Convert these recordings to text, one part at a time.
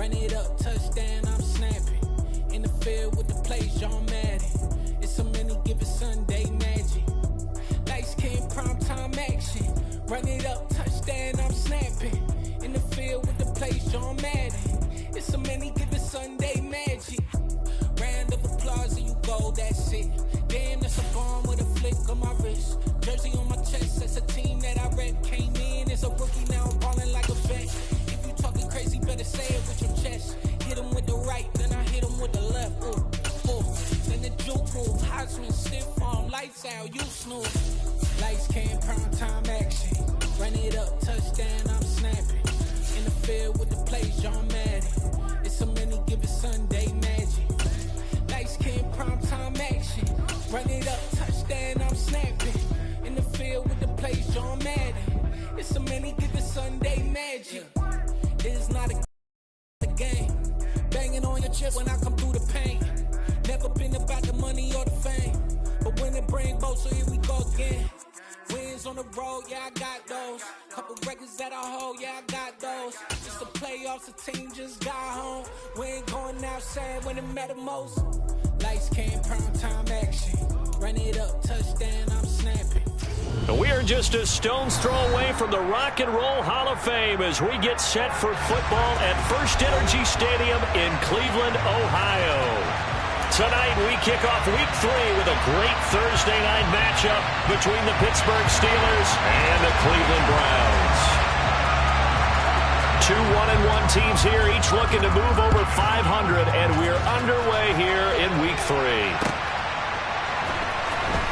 Run it up, touchdown, I'm snapping. In the field with the plays, John Madden. It's a many given Sunday magic. Lights came primetime action. Run it up, touchdown, I'm snapping. In the field with the plays, John Madden. It's a many given Sunday magic. Round of applause and you go, that's it. Damn, that's a bomb with a flick on my wrist. Jersey on my chest, that's a team that I rep. Came in as a rookie, now I'm ballin' like a vet. If you talking crazy, better say it with your chest. Hit him with the right, then I hit him with the left. Ooh, ooh. Then the juke move, Heisman, stiff arm, lights out, you snooze. Lights came, prime time action. Run it up, touchdown, I'm snapping. In the field with the plays, John Madden. It's a many given Sunday magic. Lights came, prime time action. Run it up, touchdown, I'm snapping. In the field with the plays, John Madden. It's a many given Sunday magic. It is not a game. Banging on your chest when I come through the pain. Never been about the money or the fame. But when it bring both, so here we go again. Wins on the road, yeah, I got those. Couple records that I hold, yeah, I got those. Just the playoffs, the team just got home. We ain't going outside when it matter most. Lights came, prime time action. Run it up, touchdown, I'm snapping. We are just a stone's throw away from the Rock and Roll Hall of Fame as we get set for football at First Energy Stadium in Cleveland, Ohio. Tonight, we kick off Week 3 with a great Thursday night matchup between the Pittsburgh Steelers and the Cleveland Browns. Two 1-1 teams here, each looking to move over 500, and we're underway here in Week 3.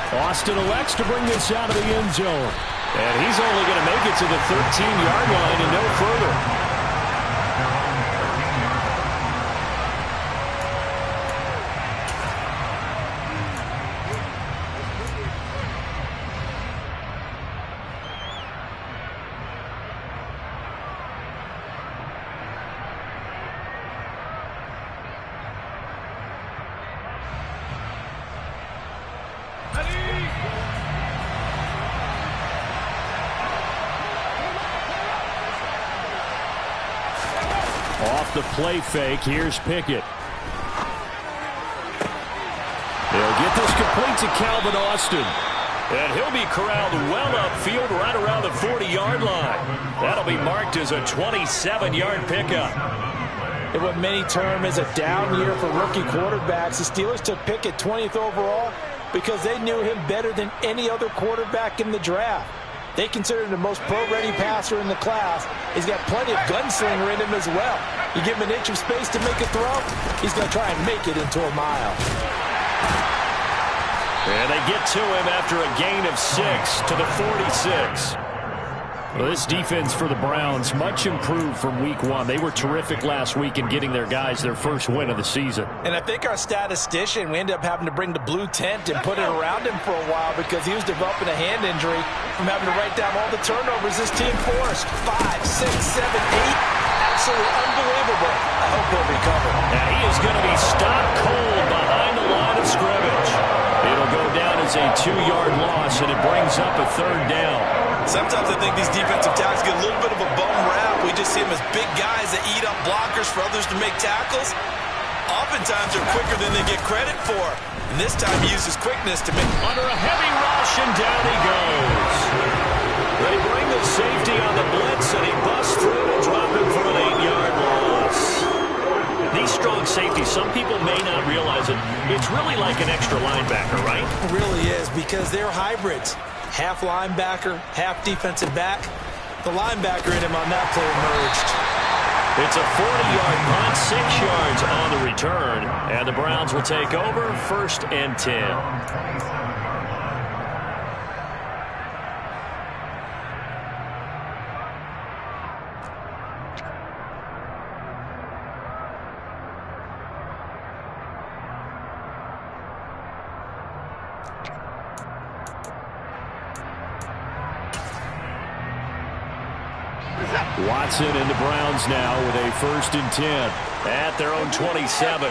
Austin elects to bring this out of the end zone. And he's only going to make it to the 13-yard line and no further. Off the play fake, here's Pickett. They'll get this complete to Calvin Austin. And he'll be corralled well upfield right around the 40-yard line. That'll be marked as a 27-yard pickup. And what many term as a down year for rookie quarterbacks, the Steelers took Pickett 20th overall because they knew him better than any other quarterback in the draft. They consider him the most pro-ready passer in the class. He's got plenty of gunslinger in him as well. You give him an inch of space to make a throw, he's going to try and make it into a mile. And they get to him after a gain of 6 to the 46. Well, this defense for the Browns, much improved from Week 1. They were terrific last week in getting their guys their first win of the season. And I think our statistician, we ended up having to bring the blue tent and put it around him for a while because he was developing a hand injury from having to write down all the turnovers this team forced. 5, 6, 7, 8. Absolutely unbelievable. I hope he'll recover. Now he is going to be stopped cold behind the line of scrimmage. It'll go down as a 2-yard loss, and it brings up a 3rd down. Sometimes I think these defensive tackles get a little bit of a bum rap. We just see them as big guys that eat up blockers for others to make tackles. Oftentimes they're quicker than they get credit for. And this time he uses quickness to make... Under a heavy rush, and down he goes. They bring the safety on the blitz, and he busts through to drop him for an 8-yard loss. These strong safeties, some people may not realize it. It's really like an extra linebacker, right? It really is, because they're hybrids. Half linebacker, half defensive back. The linebacker in him on that play emerged. It's a 40-yard punt, 6 yards on the return, and the Browns will take over 1st and 10. Watson and the Browns now with a 1st and 10 at their own 27.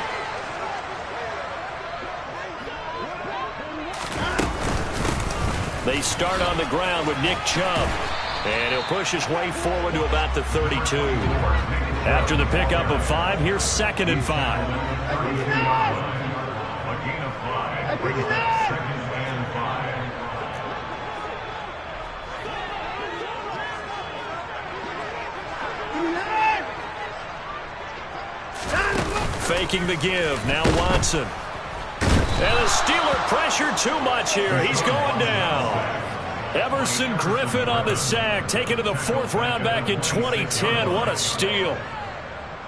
They start on the ground with Nick Chubb. And he'll push his way forward to about the 32. After the pickup of 5, here's 2nd and 5. Faking the give. Now Watson. And the Steeler pressure too much here. He's going down. Everson Griffin on the sack, taken to the 4th round back in 2010. What a steal.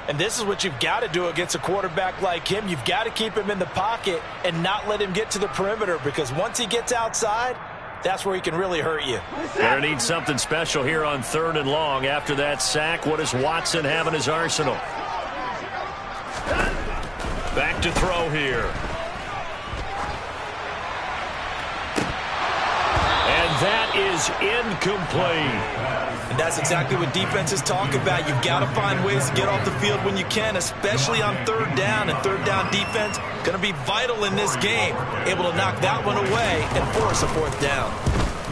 And this is what you've got to do against a quarterback like him. You've got to keep him in the pocket and not let him get to the perimeter, because once he gets outside, that's where he can really hurt you. Gonna need something special here on 3rd and long. After that sack, what does Watson have in his arsenal? Back to throw here. And that is incomplete. And that's exactly what defenses talk about. You've got to find ways to get off the field when you can, especially on 3rd down. And 3rd down defense going to be vital in this game. Able to knock that one away and force a 4th down.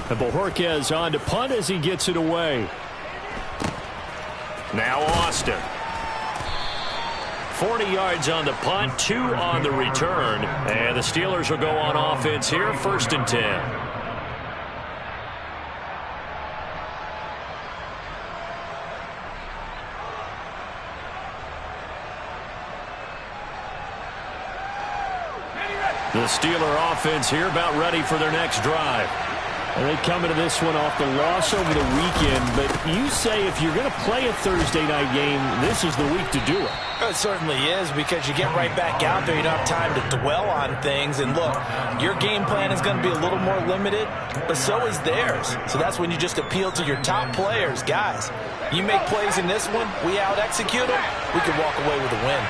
And Bojorquez on to punt as he gets it away. Now Austin. 40 yards on the punt, 2 on the return. And the Steelers will go on offense here, 1st and 10. The Steeler offense here about ready for their next drive. And they come into this one off the loss over the weekend, but you say if you're going to play a Thursday night game, this is the week to do it. It certainly is, because you get right back out there. You don't have time to dwell on things. And look, your game plan is going to be a little more limited, but so is theirs. So that's when you just appeal to your top players. Guys, you make plays in this one, we out-execute them, we can walk away with a win.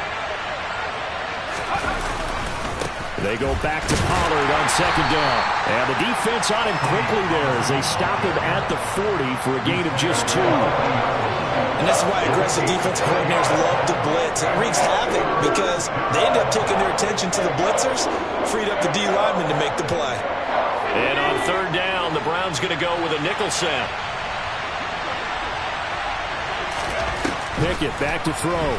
They go back to Pollard on 2nd down. And the defense on him quickly there as they stop him at the 40 for a gain of just 2. And that's why aggressive defensive coordinators love to blitz. It wreaks havoc because they end up taking their attention to the blitzers, freed up the D lineman to make the play. And on 3rd down, the Browns going to go with a nickel set. Pickett back to throw.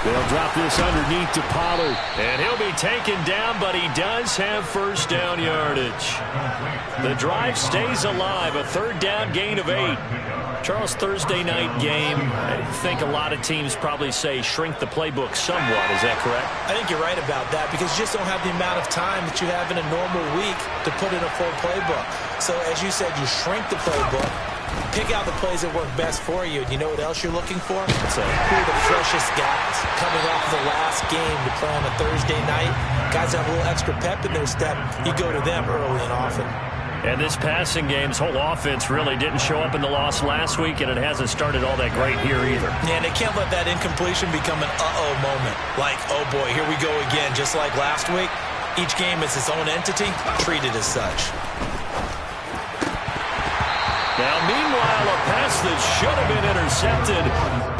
They'll drop this underneath to Pollard. And he'll be taken down, but he does have 1st down yardage. The drive stays alive, a 3rd down gain of 8. Charles, Thursday night game, I think a lot of teams probably say shrink the playbook somewhat. Is that correct? I think you're right about that, because you just don't have the amount of time that you have in a normal week to put in a full playbook. So as you said, you shrink the playbook, pick out the plays that work best for you. And you know what else you're looking for? So who are the freshest guys coming off the last game to play on a Thursday night? Guys have a little extra pep in their step. You go to them early and often. And this passing game's whole offense really didn't show up in the loss last week, and it hasn't started all that great here either. Yeah, and they can't let that incompletion become an uh-oh moment. Like, oh boy, here we go again. Just like last week, each game is its own entity, treated as such. Now, meanwhile, a pass that should have been intercepted,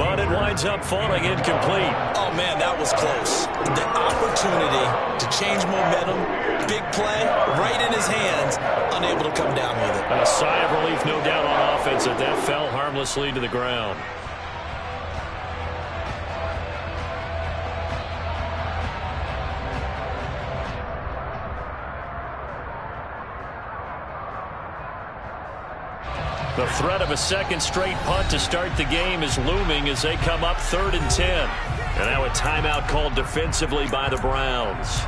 but it winds up falling incomplete. Oh, man, that was close. The opportunity to change momentum, big play, right in his hands, unable to come down with it. A sigh of relief, no doubt, on offense that fell harmlessly to the ground. The threat of a 2nd straight punt to start the game is looming as they come up 3rd and 10. And now a timeout called defensively by the Browns.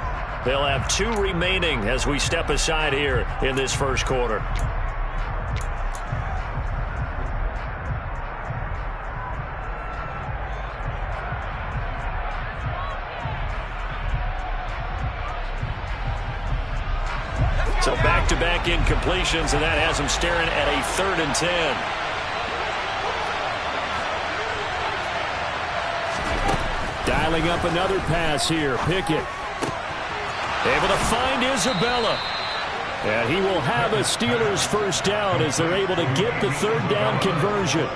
They'll have 2 remaining as we step aside here in this 1st quarter. So back-to-back incompletions, and that has them staring at a 3rd and 10. Dialing up another pass here. Pickett. Able to find Isabella. And he will have a Steelers 1st down as they're able to get the 3rd down conversion.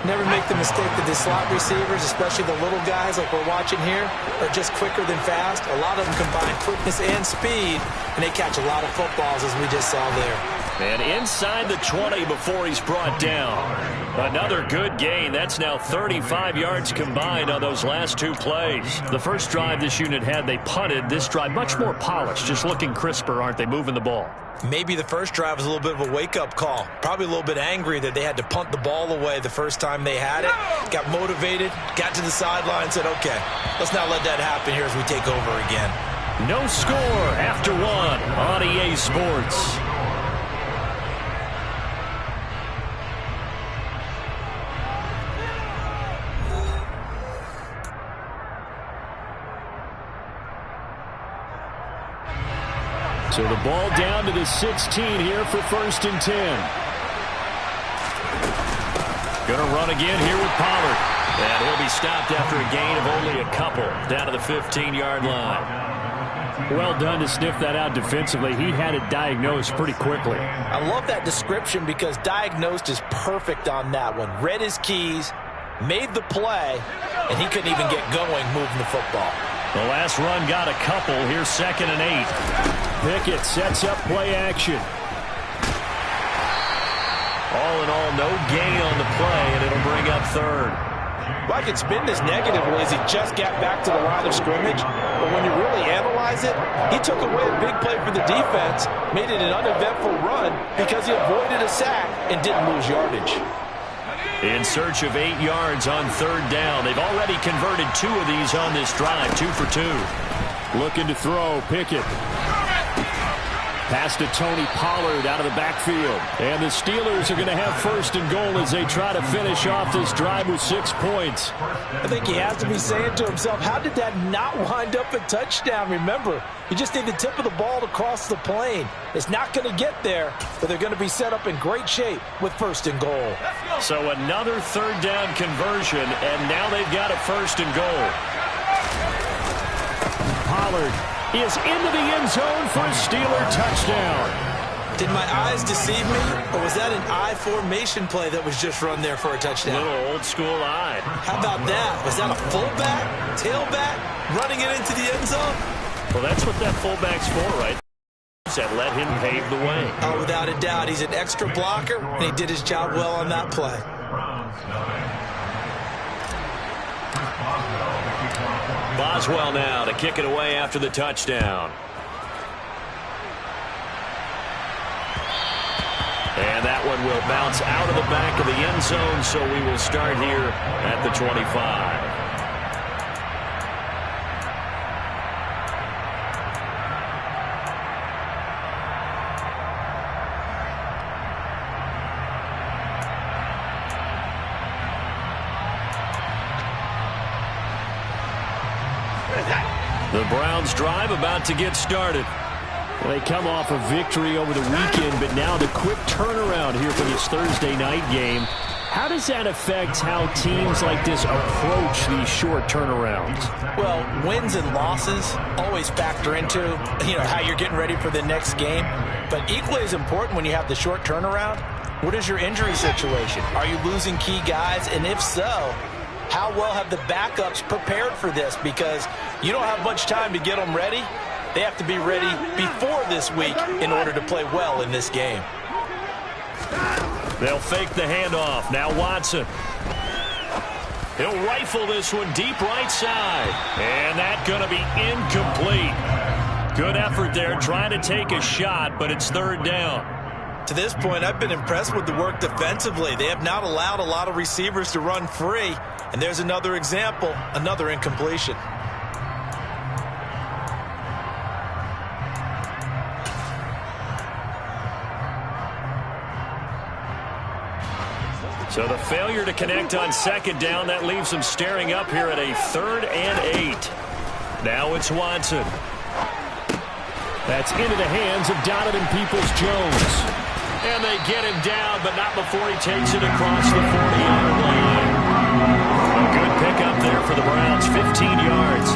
Never make the mistake that the slot receivers, especially the little guys like we're watching here, are just quicker than fast. A lot of them combine quickness and speed, and they catch a lot of footballs, as we just saw there. And inside the 20 before he's brought down. Another good gain. That's now 35 yards combined on those last two plays. The first drive this unit had, they punted. This drive, much more polished, just looking crisper, aren't they, moving the ball? Maybe the first drive was a little bit of a wake-up call. Probably a little bit angry that they had to punt the ball away the first time they had it. Got motivated, got to the sideline, said, okay, let's not let that happen here as we take over again. No score after one on EA Sports. So the ball down to the 16 here for 1st and 10. Going to run again here with Pollard. And he'll be stopped after a gain of only a couple down to the 15-yard line. Well done to sniff that out defensively. He had it diagnosed pretty quickly. I love that description because diagnosed is perfect on that one. Read his keys, made the play, and he couldn't even get going moving the football. The last run got a couple. Here's 2nd and 8. Pickett sets up play action. All in all, no gain on the play, and it'll bring up 3rd. Well, I can spin this negatively as he just got back to the line of scrimmage. But when you really analyze it, he took away a big play for the defense, made it an uneventful run because he avoided a sack and didn't lose yardage. In search of 8 yards on 3rd down. They've already converted 2 of these on this drive, 2 for 2. Looking to throw, Pickett. Pass to Tony Pollard out of the backfield. And the Steelers are going to have 1st and goal as they try to finish off this drive with 6 points. I think he has to be saying to himself, how did that not wind up a touchdown? Remember, you just need the tip of the ball to cross the plane. It's not going to get there, but they're going to be set up in great shape with 1st and goal. So another 3rd down conversion, and now they've got a 1st and goal. Pollard is into the end zone for a Steeler touchdown. Did my eyes deceive me, or was that an I formation play that was just run there for a touchdown? Little old school eye. How about that? Was that a fullback, tailback, running it into the end zone? Well, that's what that fullback's for, right? That let him pave the way. Oh, without a doubt. He's an extra blocker, and he did his job well on that play. Boswell now to kick it away after the touchdown. And that one will bounce out of the back of the end zone, so we will start here at the 25. The Browns drive about to get started. Well, they come off a victory over the weekend, but now the quick turnaround here for this Thursday night game. How does that affect how teams like this approach these short turnarounds? Well, wins and losses always factor into, how you're getting ready for the next game. But equally as important when you have the short turnaround, what is your injury situation? Are you losing key guys? And if so, how well have the backups prepared for this? Because you don't have much time to get them ready. They have to be ready before this week in order to play well in this game. They'll fake the handoff. Now Watson. He'll rifle this one deep right side. And that's going to be incomplete. Good effort there trying to take a shot, but it's 3rd down. To this point, I've been impressed with the work defensively. They have not allowed a lot of receivers to run free. And there's another example, another incompletion. So the failure to connect on 2nd down, that leaves them staring up here at a 3rd and 8. Now it's Watson. That's into the hands of Donovan Peoples-Jones. And they get him down, but not before he takes it across the 40-yard line. A good pickup there for the Browns, 15 yards.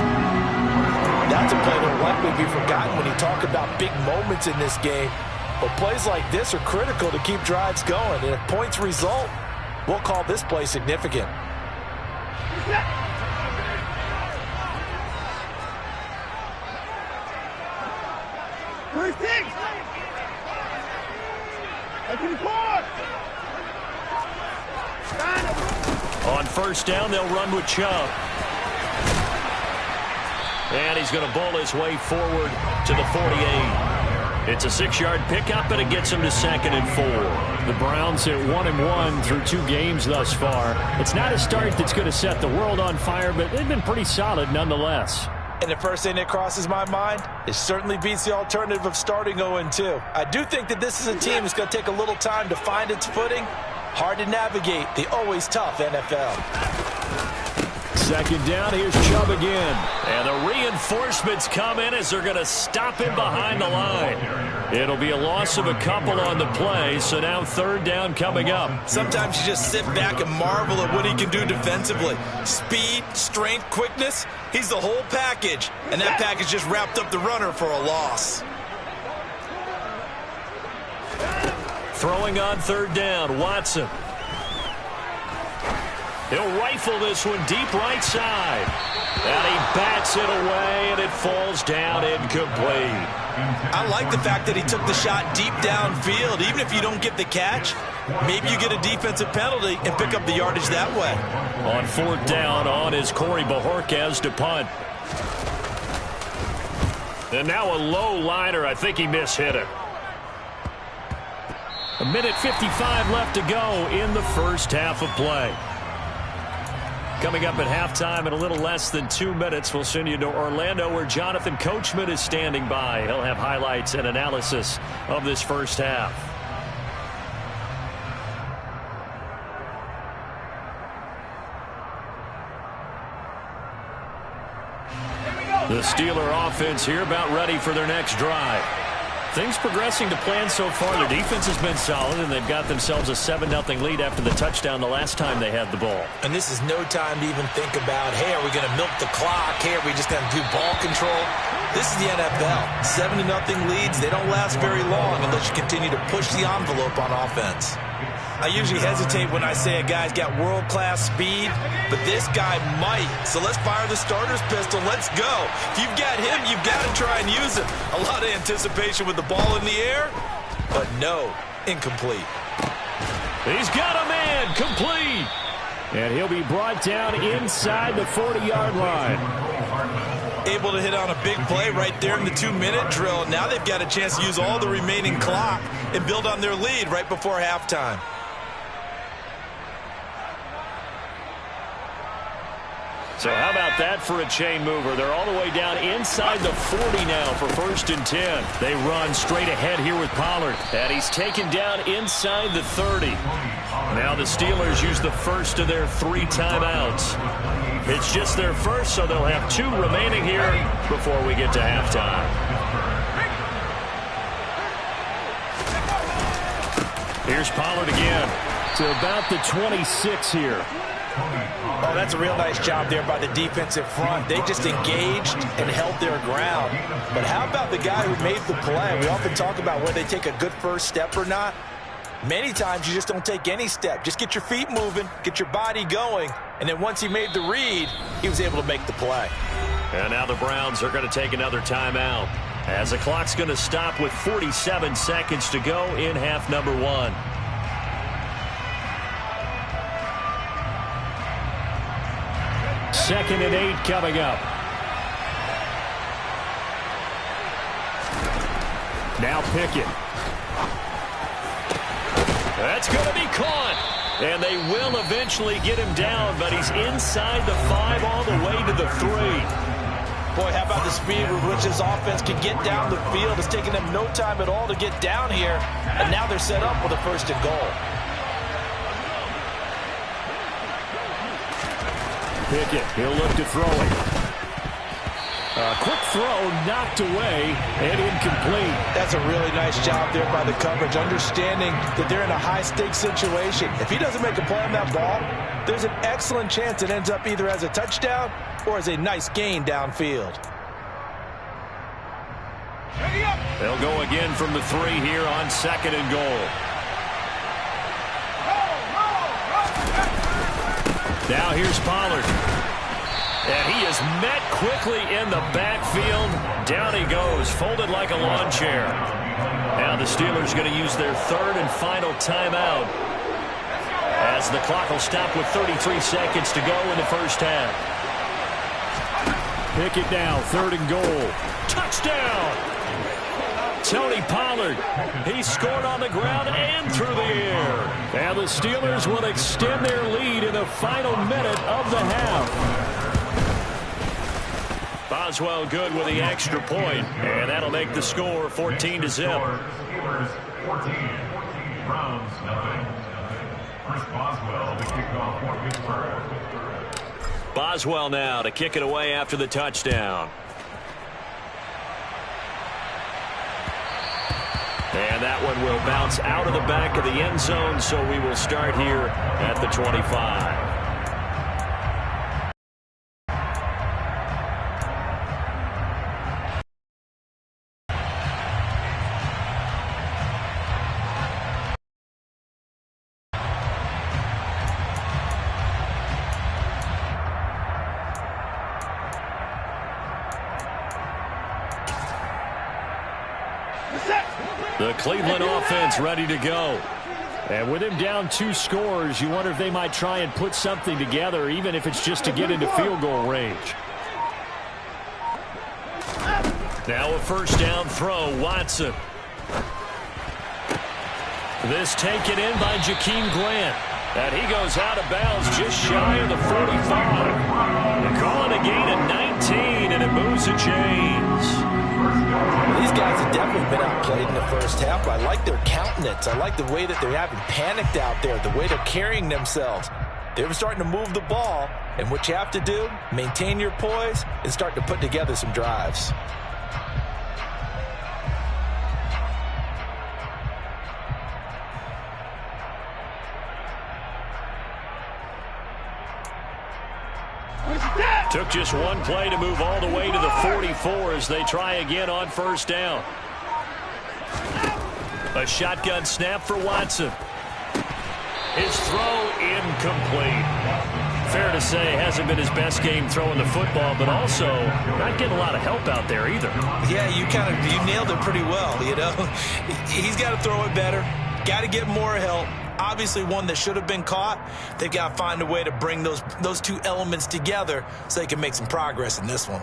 That's a play that will likely be forgotten when you talk about big moments in this game. But plays like this are critical to keep drives going. And if points result, we'll call this play significant. On first down, they'll run with Chubb. And he's going to bowl his way forward to the 48. It's a 6-yard pickup, and it gets him to 2nd and 4. The Browns at 1-1 through 2 games thus far. It's not a start that's going to set the world on fire, but they've been pretty solid nonetheless. And the first thing that crosses my mind, it certainly beats the alternative of starting 0-2. I do think that this is a team that's going to take a little time to find its footing. Hard to navigate the always tough NFL. 2nd down, here's Chubb again. And the reinforcements come in as they're going to stop him behind the line. It'll be a loss of a couple on the play, so now 3rd down coming up. Sometimes you just sit back and marvel at what he can do defensively. Speed, strength, quickness, he's the whole package. And that package just wrapped up the runner for a loss. Throwing on 3rd down, Watson. He'll rifle this one deep right side. And he bats it away, and it falls down incomplete. I like the fact that he took the shot deep downfield. Even if you don't get the catch, maybe you get a defensive penalty and pick up the yardage that way. On 4th down, on is Corey Bajorquez to punt. And now a low liner. I think he mishit it. 1:55 left to go in the first half of play. Coming up at halftime in a little less than 2 minutes, we'll send you to Orlando where Jonathan Coachman is standing by. He'll have highlights and analysis of this first half. The Steeler offense here about ready for their next drive. Things progressing to plan so far. Their defense has been solid, and they've got themselves a 7-0 lead after the touchdown the last time they had the ball. And this is no time to even think about, hey, are we going to milk the clock? Hey, are we just going to do ball control? This is the NFL. 7-0 leads, they don't last very long unless you continue to push the envelope on offense. I usually hesitate when I say a guy's got world-class speed, but this guy might. So let's fire the starter's pistol. Let's go. If you've got him, you've got to try and use him. A lot of anticipation with the ball in the air, but no, incomplete. He's got a man, complete. And he'll be brought down inside the 40-yard line. Able to hit on a big play right there in the 2-minute drill. Now they've got a chance to use all the remaining clock and build on their lead right before halftime. So how about that for a chain mover? They're all the way down inside the 40 now for 1st and 10. They run straight ahead here with Pollard. And he's taken down inside the 30. Now the Steelers use the first of their 3 timeouts. It's just their first, so they'll have 2 remaining here before we get to halftime. Here's Pollard again. To about the 26 here. Oh, that's a real nice job there by the defensive front. They just engaged and held their ground. But how about the guy who made the play? We often talk about whether they take a good first step or not. Many times you just don't take any step. Just get your feet moving, get your body going, and then once he made the read, he was able to make the play. And now the Browns are going to take another timeout as the clock's going to stop with 47 seconds to go in half number 1. Second and 8 coming up. Now Pickett. That's going to be caught. And they will eventually get him down, but he's inside the 5 all the way to the 3. Boy, how about the speed with which this offense can get down the field? It's taken them no time at all to get down here, and now they're set up with a 1st and goal. Pickett, he'll look to throw it. A quick throw knocked away and incomplete. That's a really nice job there by the coverage, understanding that they're in a high-stakes situation. If he doesn't make a play on that ball, there's an excellent chance it ends up either as a touchdown or as a nice gain downfield. They'll go again from the 3 here on 2nd and goal. Now here's Pollard. And he is met quickly in the backfield. Down he goes, folded like a lawn chair. Now the Steelers going to use their third and final timeout, as the clock will stop with 33 seconds to go in the first half. Pick it now, 3rd and goal. Touchdown! Tony Pollard, he scored on the ground and through the air. And the Steelers will extend their lead in the final minute of the half. Boswell good with the extra point, and that'll make the score 14-0. Steelers 14, Browns nothing. Chris Boswell, the kickoff for Pittsburgh. Boswell now to kick it away after the touchdown. And that one will bounce out of the back of the end zone, so we will start here at the 25. The Cleveland offense ready to go. And with him down 2 scores, you wonder if they might try and put something together, even if it's just to get into field goal range. Now a first down throw, Watson. This taken in by Jakeem Grant. And he goes out of bounds just shy of the 45. They call it a gain of 19, and it moves the chains. Well, these guys have definitely been outplayed in the first half. I like their countenance. I like the way that they haven't panicked out there, the way they're carrying themselves. They're starting to move the ball, and what you have to do, maintain your poise and start to put together some drives. Took just one play to move all the way to the 44 as they try again on first down. A shotgun snap for Watson. His throw incomplete. Fair to say, hasn't been his best game throwing the football, but also not getting a lot of help out there either. Yeah, you nailed it pretty well, you know. He's got to throw it better. Got to get more help. Obviously one that should have been caught. They've got to find a way to bring those two elements together so they can make some progress in this one.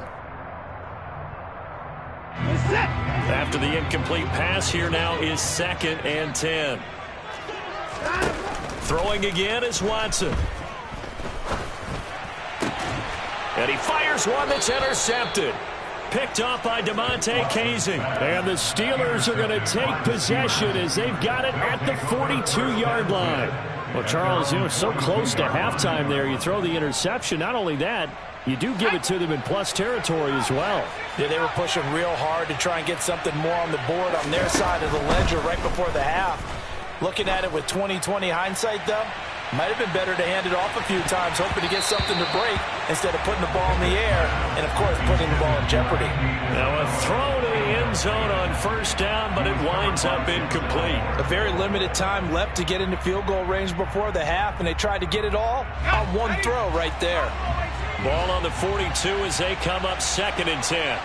After the incomplete pass, here now is 2nd and 10. Throwing again is Watson. And he fires one that's intercepted. Picked off by DeMonte Casey. And the Steelers are going to take possession as they've got it at the 42-yard line. Well, Charles, you know, so close to halftime there. You throw the interception. Not only that, you do give it to them in plus territory as well. Yeah, they were pushing real hard to try and get something more on the board on their side of the ledger right before the half. Looking at it with 20/20 hindsight, though, might have been better to hand it off a few times, hoping to get something to break instead of putting the ball in the air and, of course, putting the ball in jeopardy. Now a throw to the end zone on first down, but it winds up incomplete. A very limited time left to get into field goal range before the half, and they tried to get it all on one throw right there. Ball on the 42 as they come up 2nd and 10.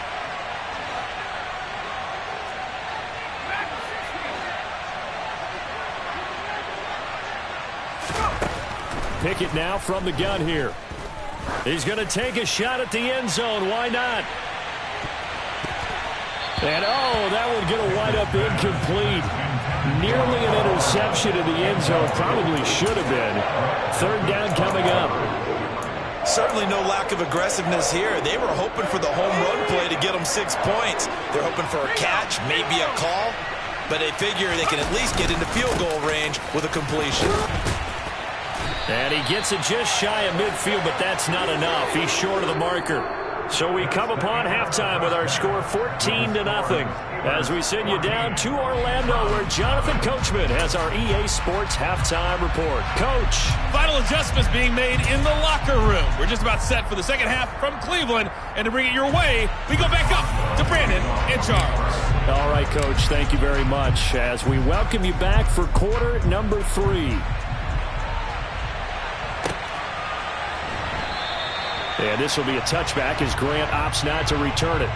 Pickett now from the gun here. He's going to take a shot at the end zone. Why not? And, oh, that one's going to wind up incomplete. Nearly an interception in the end zone. Probably should have been. 3rd down coming up. Certainly no lack of aggressiveness here. They were hoping for the home run play to get them 6 points. They're hoping for a catch, maybe a call, but they figure they can at least get into field goal range with a completion. And he gets it just shy of midfield, but that's not enough. He's short of the marker. So we come upon halftime with our score 14-0 as we send you down to Orlando, where Jonathan Coachman has our EA Sports halftime report. Coach. Final adjustments being made in the locker room. We're just about set for the second half from Cleveland. And to bring it your way, we go back up to Brandon and Charles. All right, Coach, thank you very much as we welcome you back for quarter number 3. And this will be a touchback as Grant opts not to return it.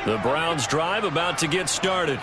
The Browns drive about to get started.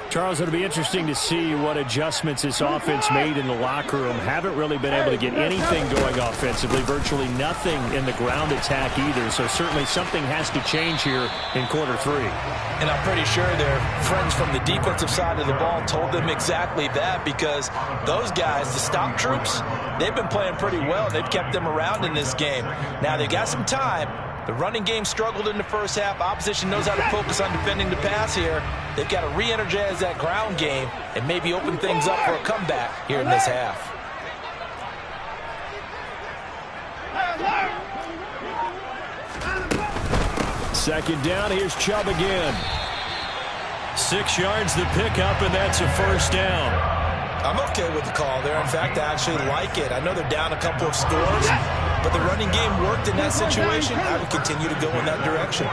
Charles, it'll be interesting to see what adjustments this offense made in the locker room. Haven't really been able to get anything going offensively, virtually nothing in the ground attack either. So certainly something has to change here in quarter 3. And I'm pretty sure their friends from the defensive side of the ball told them exactly that, because those guys, the stop troops, they've been playing pretty well. They've kept them around in this game. Now they got some time. The running game struggled in the first half. Opposition knows how to focus on defending the pass here. They've got to re-energize that ground game and maybe open things up for a comeback here in this half. Second down, here's Chubb again. 6 yards the pickup, and that's a first down. I'm okay with the call there. In fact, I actually like it. I know they're down a couple of scores, but the running game worked in that situation. I would continue to go in that direction.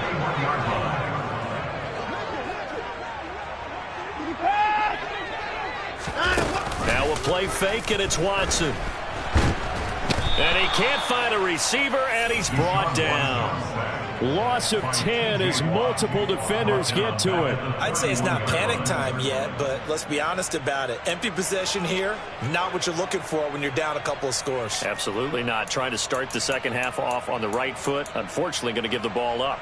Now a play fake, and it's Watson. And he can't find a receiver, and he's brought down. Loss of 10 as multiple defenders get to it. I'd say it's not panic time yet, but let's be honest about it. Empty possession here, not what you're looking for when you're down a couple of scores. Absolutely not. Trying to start the second half off on the right foot. Unfortunately, going to give the ball up.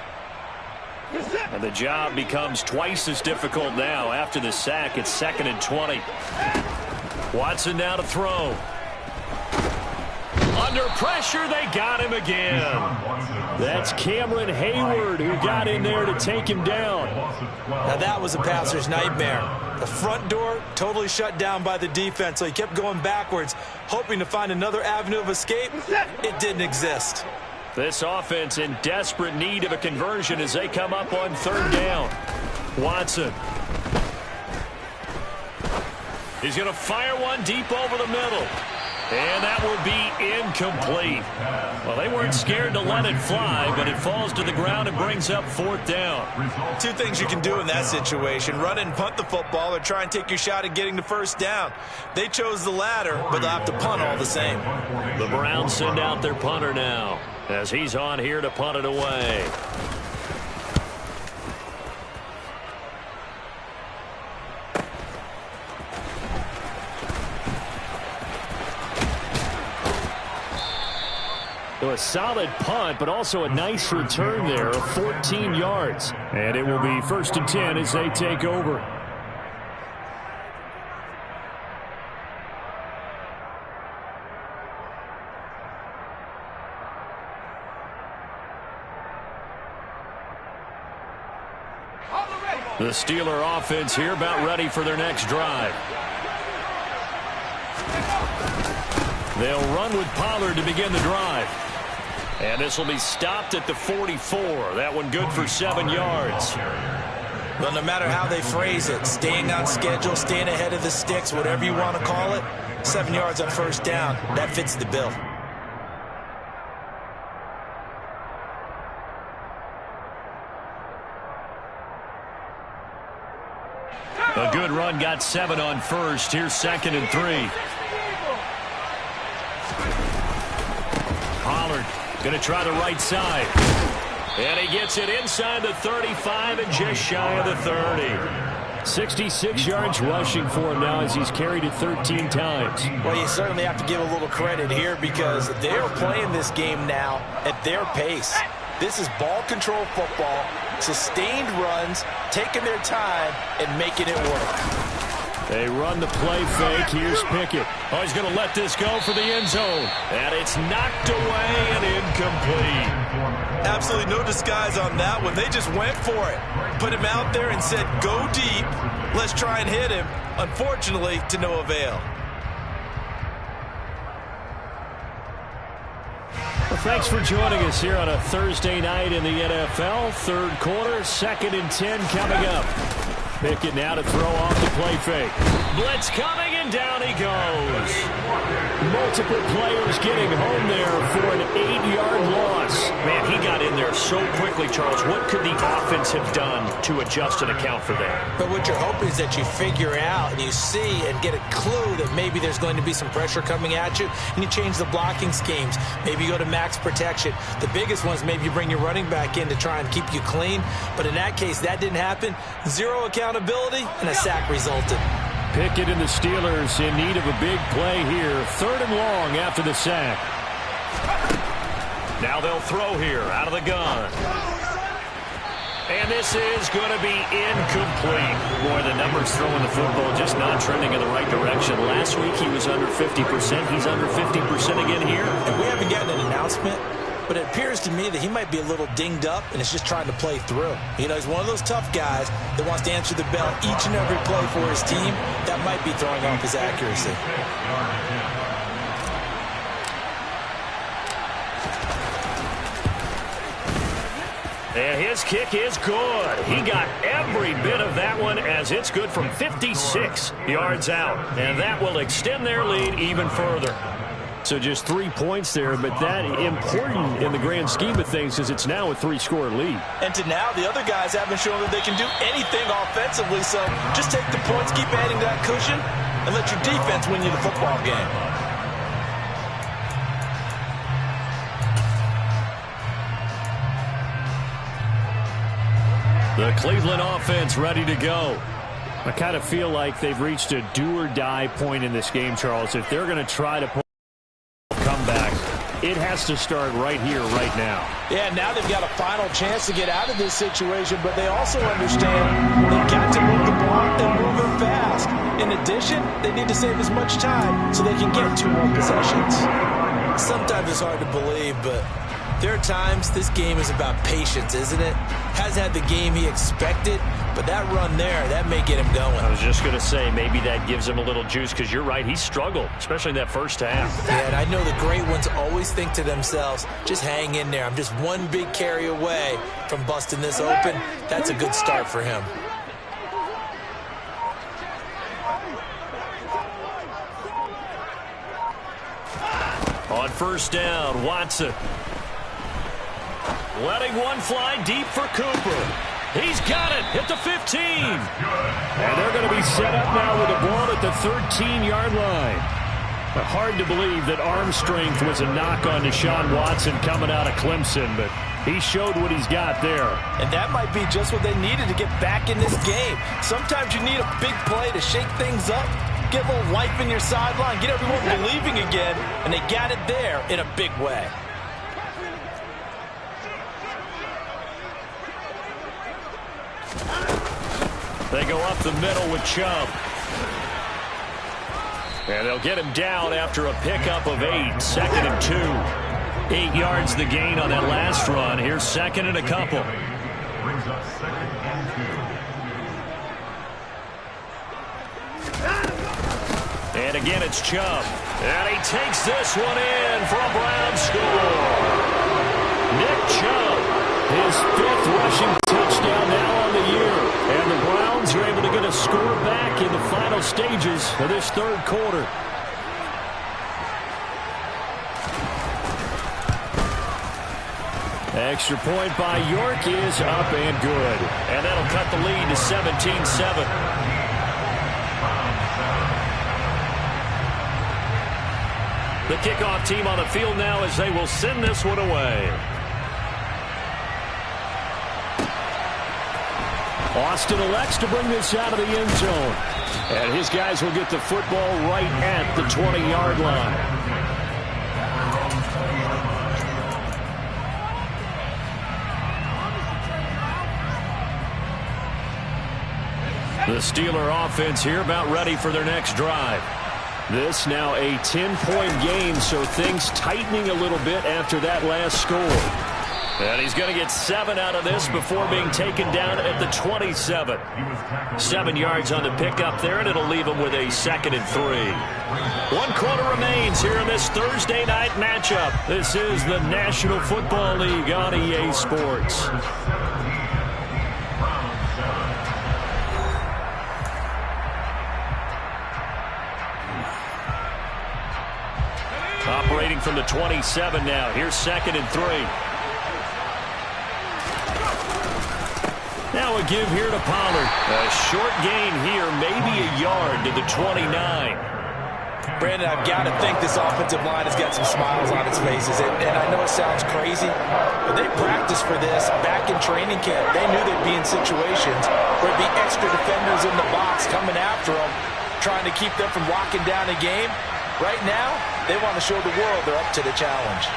And the job becomes twice as difficult now. After the sack, it's 2nd and 20. Watson now to throw. Under pressure, they got him again. That's Cameron Hayward who got in there to take him down. Now that was a passer's nightmare. The front door totally shut down by the defense, so he kept going backwards, hoping to find another avenue of escape. It didn't exist. This offense in desperate need of a conversion as they come up on 3rd down. Watson. He's going to fire one deep over the middle. And that will be incomplete. Well, they weren't scared to let it fly, but it falls to the ground and brings up 4th down. 2 things you can do in that situation: run and punt the football, or try and take your shot at getting the 1st down. They chose the latter, but they'll have to punt all the same. The Browns send out their punter now as he's on here to punt it away. So a solid punt, but also a nice return there of 14 yards. And it will be 1st and 10 as they take over. The Steeler offense here about ready for their next drive. They'll run with Pollard to begin the drive. And this will be stopped at the 44. That one good for 7 yards. Well, no matter how they phrase it, staying on schedule, staying ahead of the sticks, whatever you want to call it, 7 yards on 1st down, that fits the bill. A good run got 7 on 1st. Here's 2nd and 3. Pollard going to try the right side. And he gets it inside the 35 and just shy of the 30. 66 yards rushing for him now as he's carried it 13 times. Well, you certainly have to give a little credit here because they're playing this game now at their pace. This is ball control football, sustained runs, taking their time, and making it work. They run the play fake. Here's Pickett. Oh, he's going to let this go for the end zone. And it's knocked away and incomplete. Absolutely no disguise on that one. They just went for it. Put him out there and said, go deep. Let's try and hit him. Unfortunately, to no avail. Well, thanks for joining us here on a Thursday night in the NFL. 3rd quarter, 2nd and 10 coming up. Pickett now to throw off the play fake. Blitz coming, and down he goes. Multiple players getting home there for an 8-yard loss. Man, he got in there so quickly, Charles. What could the offense have done to adjust and account for that? But what you're hoping is that you figure out and you see and get a clue that maybe there's going to be some pressure coming at you, and you change the blocking schemes. Maybe you go to max protection. The biggest one is maybe you bring your running back in to try and keep you clean. But in that case, that didn't happen. Zero accountability, and a sack resulted. Pickett and the Steelers in need of a big play here. 3rd and long after the sack. Now they'll throw here out of the gun. And this is going to be incomplete. Boy, the numbers throwing the football just not trending in the right direction. Last week he was under 50%. He's under 50% again here. And we haven't gotten an announcement, but it appears to me that he might be a little dinged up and is just trying to play through. You know, he's one of those tough guys that wants to answer the bell each and every play for his team. That might be throwing off his accuracy. And his kick is good. He got every bit of that one as it's good from 56 yards out. And that will extend their lead even further. So just 3 points there, but that important in the grand scheme of things because it's now a 3-score lead. And to now, the other guys haven't shown that they can do anything offensively, so just take the points, keep adding that cushion, and let your defense win you the football game. The Cleveland offense ready to go. I kind of feel like they've reached a do-or-die point in this game, Charles. If they're going to try to pull a comeback, it has to start right here, right now. Yeah, now they've got a final chance to get out of this situation, but they also understand they've got to move the ball and move it fast. In addition, they need to save as much time so they can get 2 more possessions. Sometimes it's hard to believe, but there are times this game is about patience, isn't it? Hasn't had the game he expected, but that run there, that may get him going. I was just going to say, maybe that gives him a little juice because you're right, he struggled, especially in that first half. Yeah, and I know the great ones always think to themselves, just hang in there. I'm just one big carry away from busting this open. That's a good start for him. On first down, Watson. Letting one fly deep for Cooper. He's got it at the 15. And they're going to be set up now with the ball at the 13-yard line. Hard to believe that arm strength was a knock on Deshaun Watson coming out of Clemson, but he showed what he's got there. And that might be just what they needed to get back in this game. Sometimes you need a big play to shake things up, get a little life in your sideline, get everyone believing again, and they got it there in a big way. They go up the middle with Chubb. And they'll get him down after a pickup of 8. 2nd and 2. 8 yards the gain on that last run. Here's 2nd and a couple. Brings up 2nd and 2. And again, it's Chubb. And he takes this one in for a Brown score. Nick Chubb, his 5th rushing touchdown now on the year. And the Browns are able to get a score back in the final stages of this 3rd quarter. Extra point by York is up and good. And that'll cut the lead to 17-7. The kickoff team on the field now as they will send this one away. Austin elects to bring this out of the end zone. And his guys will get the football right at the 20-yard line. The Steeler offense here about ready for their next drive. This now a 10-point game, so things tightening a little bit after that last score. And he's going to get 7 out of this before being taken down at the 27. 7 yards on the pickup there, and it'll leave him with a 2nd and 3. 1 quarter remains here in this Thursday night matchup. This is the National Football League on EA Sports. Operating from the 27 now. Here's 2nd and 3. Now a give here to Pollard. A short gain here, maybe a yard to the 29. Brandon, I've got to think this offensive line has got some smiles on its faces. And I know it sounds crazy, but they practiced for this back in training camp. They knew they'd be in situations where there'd be extra defenders in the box coming after them, trying to keep them from locking down a game. Right now, they want to show the world they're up to the challenge.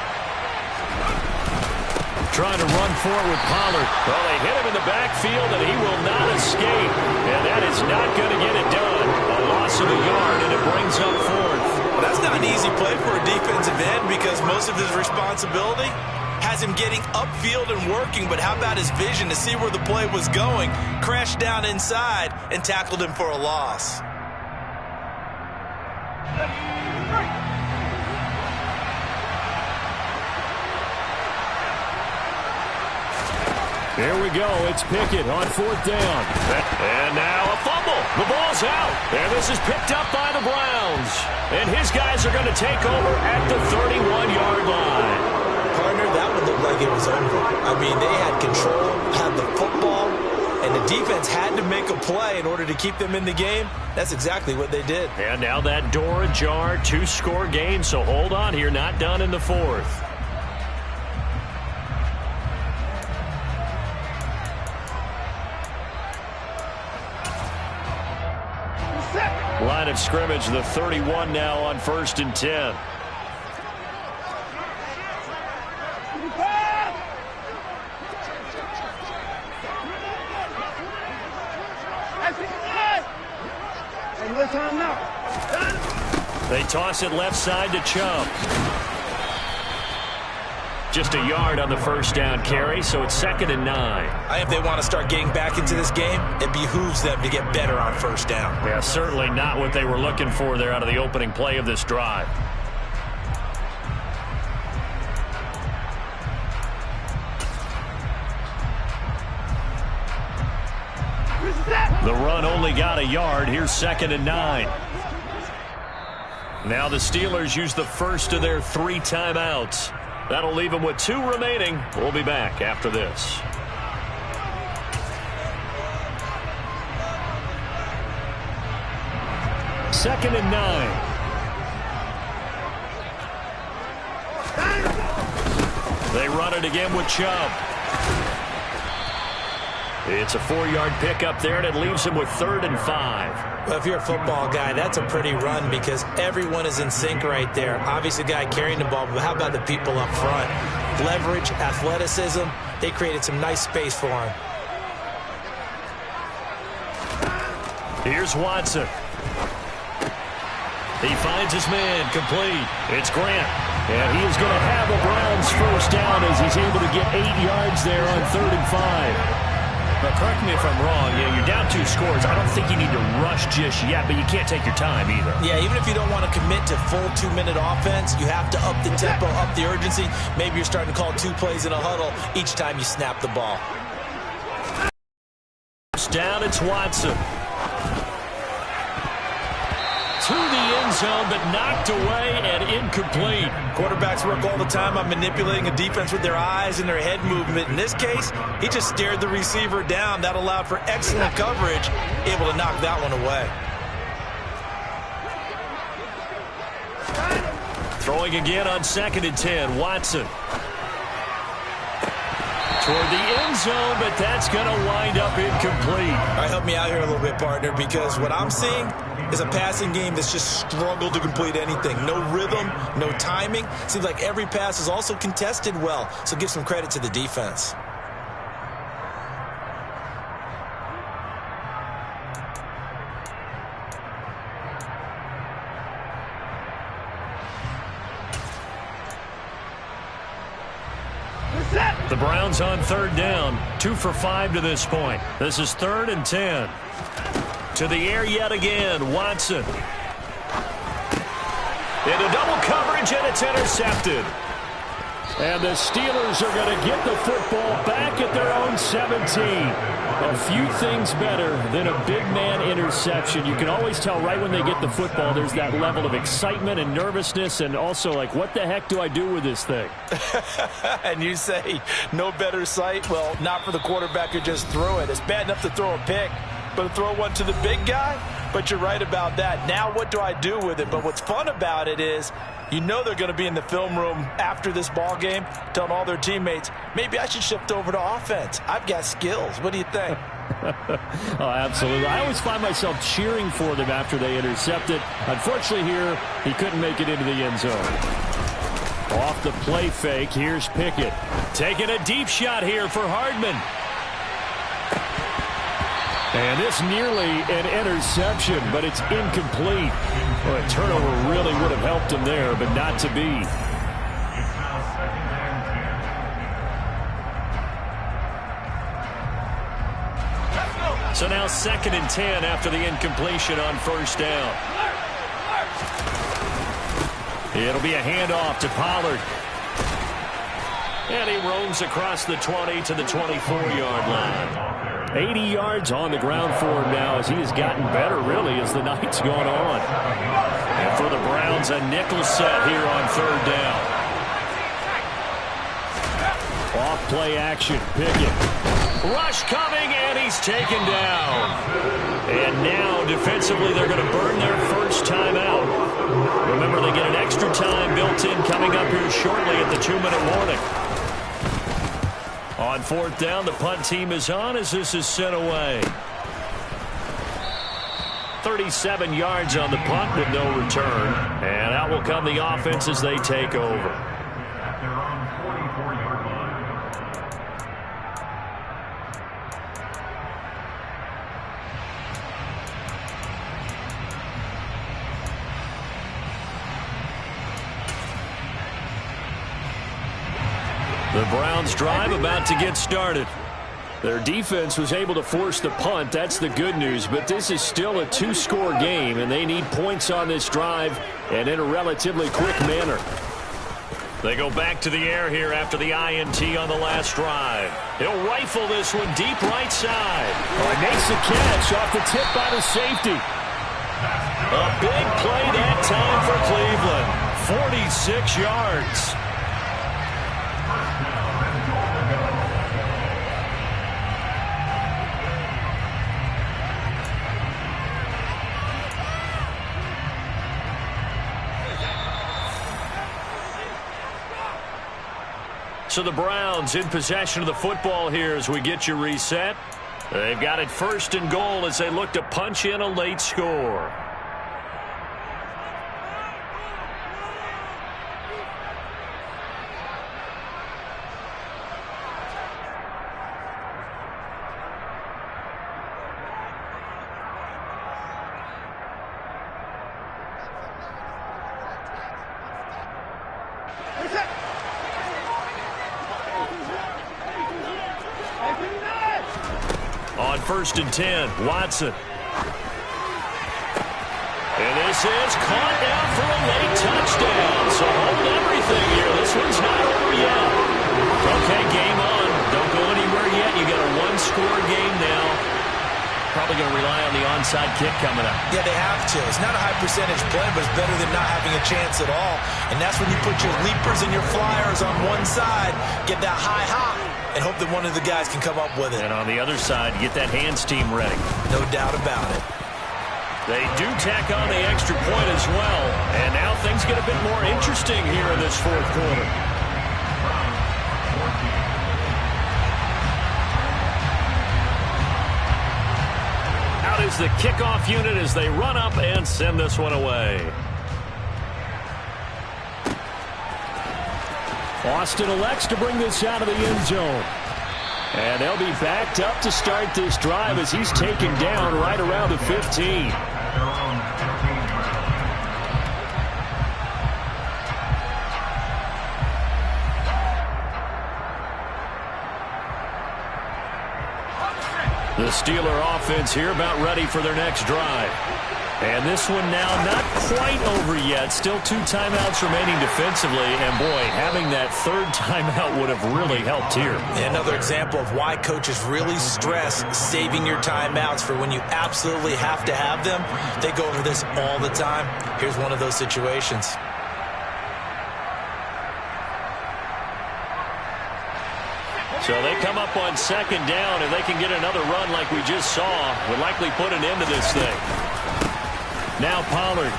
Trying to run forward with Pollard. Well, they hit him in the backfield, and he will not escape. And that is not going to get it done. A loss of a yard, and it brings up 4th. Well, that's not an easy play for a defensive end because most of his responsibility has him getting upfield and working. But how about his vision to see where the play was going, crashed down inside, and tackled him for a loss. Here we go. It's Pickett on 4th down. And now a fumble. The ball's out. And this is picked up by the Browns. And his guys are going to take over at the 31-yard line. Partner, that would look like it was over. I mean, they had control, had the football, and the defense had to make a play in order to keep them in the game. That's exactly what they did. And now that door ajar, 2-score game. So hold on here. Not done in the 4th. Line of scrimmage, the 31 now on 1st and 10. They toss it left side to Chubb. Just a yard on the 1st down carry, so it's 2nd and 9. If they want to start getting back into this game, it behooves them to get better on 1st down. Yeah, certainly not what they were looking for there out of the opening play of this drive. The run only got a yard. Here's 2nd and 9. Now the Steelers use the first of their 3 timeouts. That'll leave them with 2 remaining. We'll be back after this. Second and 9. They run it again with Chubb. It's a 4-yard pickup there, and it leaves him with 3rd and 5. Well, if you're a football guy, that's a pretty run because everyone is in sync right there. Obviously, the guy carrying the ball, but how about the people up front? Leverage, athleticism, they created some nice space for him. Here's Watson. He finds his man, complete. It's Grant. And he is going to have a Browns 1st down as he's able to get 8 yards there on 3rd and 5. But correct me if I'm wrong, you're down 2 scores. I don't think you need to rush just yet, but you can't take your time either. Yeah, even if you don't want to commit to full 2-minute offense, you have to up the tempo, up the urgency. Maybe you're starting to call 2 plays in a huddle each time you snap the ball. Down, it's Watson. To the end zone, but knocked away and incomplete. Quarterbacks work all the time on manipulating a defense with their eyes and their head movement. In this case, he just stared the receiver down. That allowed for excellent coverage, able to knock that one away. Throwing again on 2nd and 10, Watson. Toward the end zone, but that's going to wind up incomplete. All right, help me out here a little bit, partner, because what I'm seeing is a passing game that's just struggled to complete anything. No rhythm, no timing. Seems like every pass is also contested well, so give some credit to the defense. The Browns on 3rd down, 2 for 5 to this point. This is 3rd and 10. To the air yet again, Watson. Into double coverage, and it's intercepted. And the Steelers are going to get the football back at their own 17. A few things better than a big man interception. You can always tell right when they get the football, there's that level of excitement and nervousness, and also like, what the heck do I do with this thing? And you say, no better sight? Well, not for the quarterback who just threw it. It's bad enough to throw a pick, but to throw one to the big guy? But you're right about that. Now what do I do with it? But what's fun about it is, you know they're going to be in the film room after this ball game telling all their teammates, maybe I should shift over to offense. I've got skills. What do you think? Oh, absolutely. I always find myself cheering for them after they intercept it. Unfortunately here, he couldn't make it into the end zone. Off the play fake, here's Pickett. Taking a deep shot here for Hardman. And this nearly an interception, but it's incomplete. Well, a turnover really would have helped him there, but not to be. So now 2nd and 10 after the incompletion on first down. It'll be a handoff to Pollard. And he roams across the 20 to the 24-yard line. 80 yards on the ground for him now as he has gotten better, really, as the night's gone on. And for the Browns, a nickel set here on 3rd down. Off play action, Pickett. Rush coming, and he's taken down. And now, defensively, they're going to burn their first time out. Remember, they get an extra time built in coming up here shortly at the 2-minute warning. On 4th down, the punt team is on as this is sent away. 37 yards on the punt with no return. And out will come the offense as they take over. At their own 44-yard line. The Browns drive about to get started. Their defense was able to force the punt. That's the good news. But this is still a 2-score game, and they need points on this drive and in a relatively quick manner. They go back to the air here after the INT on the last drive. He'll rifle this one deep right side. Oh, he makes the catch off the tip by the safety. A big play that time for Cleveland. 46 yards. So the Browns in possession of the football here as we get you reset. They've got it 1st and goal as they look to punch in a late score. On 1st and 10, Watson. And this is caught down for a late touchdown. So hold everything here. This one's not over yet. Okay, game on. Don't go anywhere yet. You got a 1-score game now. Probably going to rely on the onside kick coming up. Yeah, they have to. It's not a high percentage play, but it's better than not having a chance at all. And that's when you put your leapers and your flyers on one side, get that high hop, and hope that one of the guys can come up with it. And on the other side, get that hands team ready. No doubt about it. They do tack on the extra point as well. And now things get a bit more interesting here in this 4th quarter. Out is the kickoff unit as they run up and send this one away. Austin elects to bring this out of the end zone. And they'll be backed up to start this drive as he's taken down right around the 15. The Steeler offense here about ready for their next drive. And this one now not quite over yet. Still 2 timeouts remaining defensively. And, boy, having that third timeout would have really helped here. Another example of why coaches really stress saving your timeouts for when you absolutely have to have them. They go over this all the time. Here's one of those situations. So they come up on second down, and they can get another run like we just saw. Would likely put an end to this thing. Now Pollard.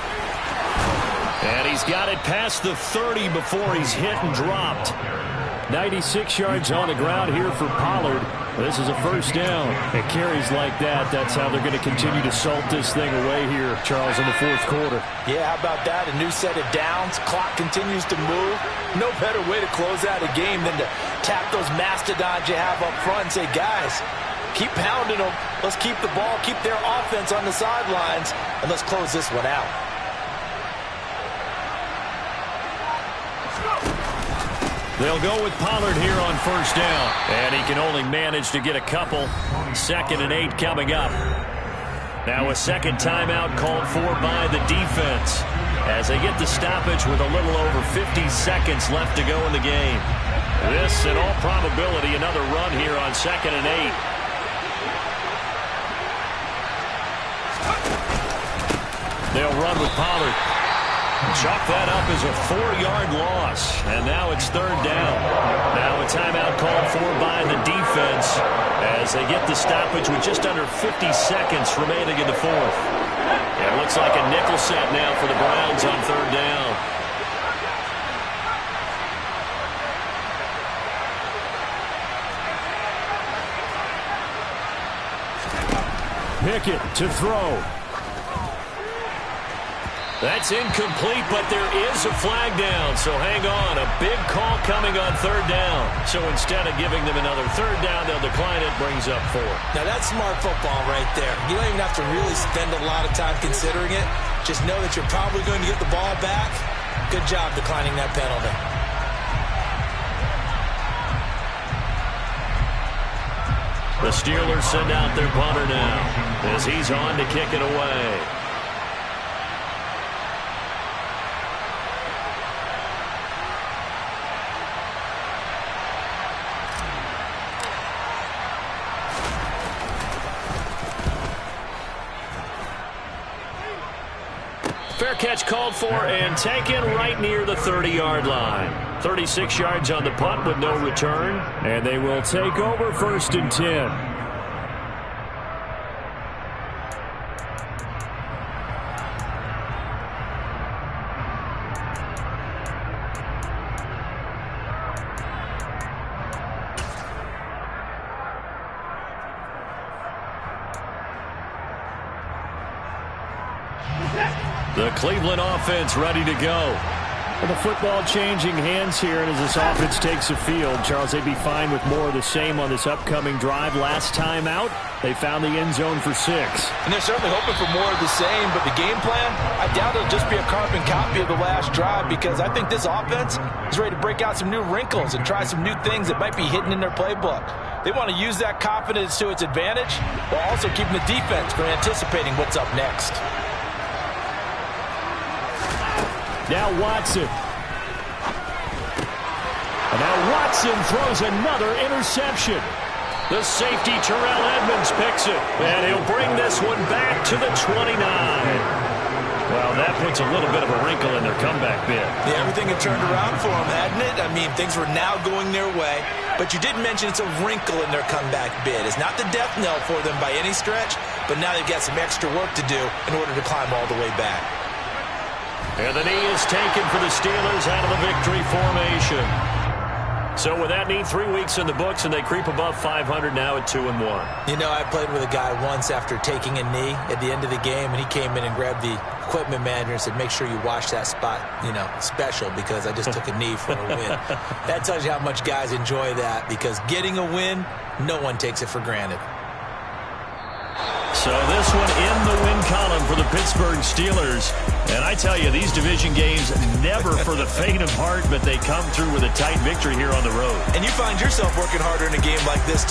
And he's got it past the 30 before he's hit and dropped. 96 yards on the ground here for Pollard. This is a first down. It carries like that. That's how they're going to continue to salt this thing away here, Charles, in the fourth quarter. Yeah, how about that? A new set of downs. Clock continues to move. No better way to close out a game than to tap those mastodons you have up front and say, guys, keep pounding them. Let's keep the ball, keep their offense on the sidelines, and let's close this one out. They'll go with Pollard here on first down. And he can only manage to get a couple. 2nd and 8 coming up. Now a second timeout called for by the defense as they get the stoppage with a little over 50 seconds left to go in the game. This, in all probability, another run here on 2nd and 8. They'll run with Pollard. Chalk that up as a 4-yard loss. And now it's third down. Now a timeout called for by the defense as they get the stoppage with just under 50 seconds remaining in the fourth. It looks like a nickel set now for the Browns on third down. Pickett to throw. That's incomplete, but there is a flag down, so hang on. A big call coming on third down. So instead of giving them another third down, they'll decline it, brings up 4. Now that's smart football right there. You don't even have to really spend a lot of time considering it. Just know that you're probably going to get the ball back. Good job declining that penalty. The Steelers send out their punter now as he's on to kick it away. Fair catch called for and taken right near the 30-yard line. 36 yards on the punt with no return. And they will take over 1st and 10. The Cleveland offense ready to go. Well, the football changing hands here, and as this offense takes the field, Charles, they'd be fine with more of the same on this upcoming drive. Last time out, they found the end zone for 6. And they're certainly hoping for more of the same, but the game plan, I doubt it'll just be a carbon copy of the last drive, because I think this offense is ready to break out some new wrinkles and try some new things that might be hidden in their playbook. They want to use that confidence to its advantage while also keeping the defense from anticipating what's up next. Now Watson. And now Watson throws another interception. The safety, Terrell Edmonds, picks it. And he'll bring this one back to the 29. Well, that puts a little bit of a wrinkle in their comeback bid. Yeah, everything had turned around for them, hadn't it? I mean, things were now going their way. But you did mention it's a wrinkle in their comeback bid. It's not the death knell for them by any stretch, but now they've got some extra work to do in order to climb all the way back. And the knee is taken for the Steelers out of the victory formation. So with that neat 3 weeks in the books, and they creep above 500 now at 2-1. You know, I played with a guy once after taking a knee at the end of the game, and he came in and grabbed the equipment manager and said, make sure you wash that spot, you know, special, because I just took a knee for a win. That tells you how much guys enjoy that, because getting a win, no one takes it for granted. So this one in the win column for the Pittsburgh Steelers. And I tell you, these division games, never for the faint of heart, but they come through with a tight victory here on the road. And you find yourself working harder in a game like this, too.